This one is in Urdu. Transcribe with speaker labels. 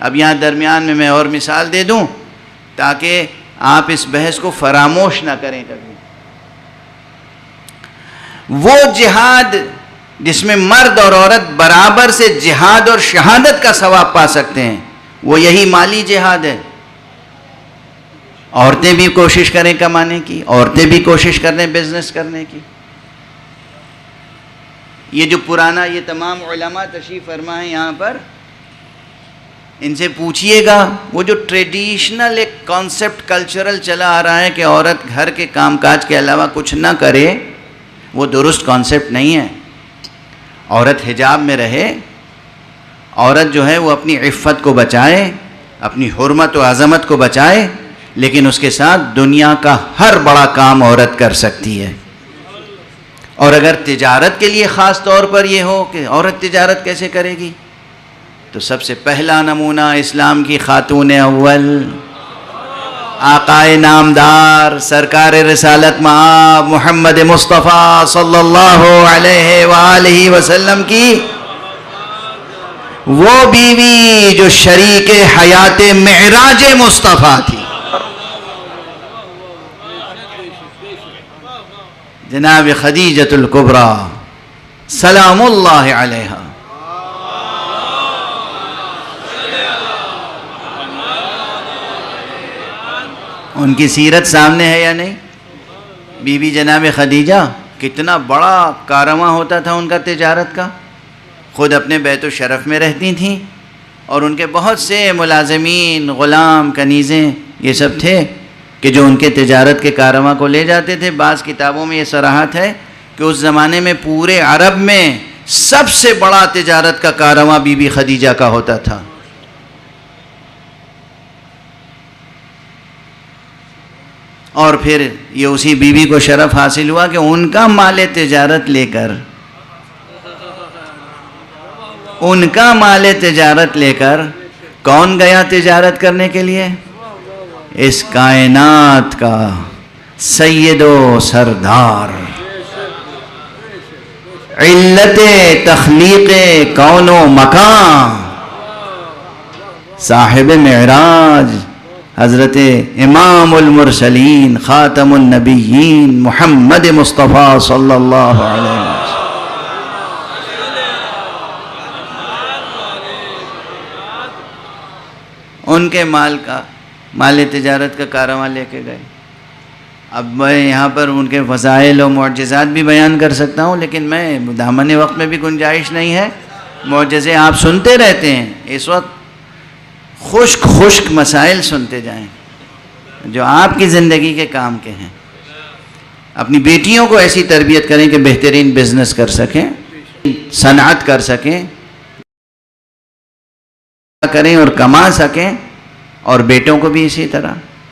Speaker 1: اب یہاں درمیان میں اور مثال دے دوں تاکہ آپ اس بحث کو فراموش نہ کریں کبھی. وہ جہاد جس میں مرد اور عورت برابر سے جہاد اور شہادت کا ثواب پا سکتے ہیں، وہ یہی مالی جہاد ہے. عورتیں بھی کوشش کریں کمانے کی، عورتیں بھی کوشش کریں بزنس کرنے کی. یہ جو پرانا یہ تمام علماء تشریف فرما ہیں یہاں پر، ان سے پوچھئے گا وہ جو ٹریڈیشنل ایک کانسیپٹ کلچرل چلا آ رہا ہے کہ عورت گھر کے کام کاج کے علاوہ کچھ نہ کرے، وہ درست کانسیپٹ نہیں ہے. عورت حجاب میں رہے، عورت جو ہے وہ اپنی عفت کو بچائے، اپنی حرمت و عظمت کو بچائے، لیکن اس کے ساتھ دنیا کا ہر بڑا کام عورت کر سکتی ہے. اور اگر تجارت کے لیے خاص طور پر یہ ہو کہ عورت تجارت کیسے کرے گی، تو سب سے پہلا نمونہ اسلام کی خاتون اول، آقائے نامدار، سرکار رسالت مآب محمد مصطفیٰ صلی اللہ علیہ وآلہ وسلم کی وہ بیوی جو شریک حیات معراج مصطفیٰ تھی، جناب خدیجۃ الکبریٰ سلام اللہ علیہا. ان کی سیرت سامنے ہے یا نہیں؟ بی بی جناب خدیجہ، کتنا بڑا کارواں ہوتا تھا ان کا تجارت کا. خود اپنے بیت الشرف میں رہتی تھیں اور ان کے بہت سے ملازمین، غلام، کنیزیں یہ سب تھے کہ جو ان کے تجارت کے کارواں کو لے جاتے تھے. بعض کتابوں میں یہ صراحت ہے کہ اس زمانے میں پورے عرب میں سب سے بڑا تجارت کا کارواں بی بی خدیجہ کا ہوتا تھا. اور پھر یہ اسی بیوی کو شرف حاصل ہوا کہ ان کا مال تجارت لے کر، ان کا مال تجارت لے کر کون گیا تجارت کرنے کے لیے؟ اس کائنات کا سید و سردار، علت تخلیق کون و مکان، صاحب معراج حضرت امام المرسلین خاتم النبیین محمد مصطفیٰ صلی اللہ علیہ وسلم. ان کے مال تجارت کا کارواں لے کے گئے. اب میں یہاں پر ان کے فضائل و معجزات بھی بیان کر سکتا ہوں، لیکن میں دامن وقت میں بھی گنجائش نہیں ہے. معجزے آپ سنتے رہتے ہیں، اس وقت خشک مسائل سنتے جائیں جو آپ کی زندگی کے کام کے ہیں. اپنی بیٹیوں کو ایسی تربیت کریں کہ بہترین بزنس کر سکیں، صنعت کر سکیں، کریں اور کما سکیں، اور بیٹوں کو بھی اسی طرح.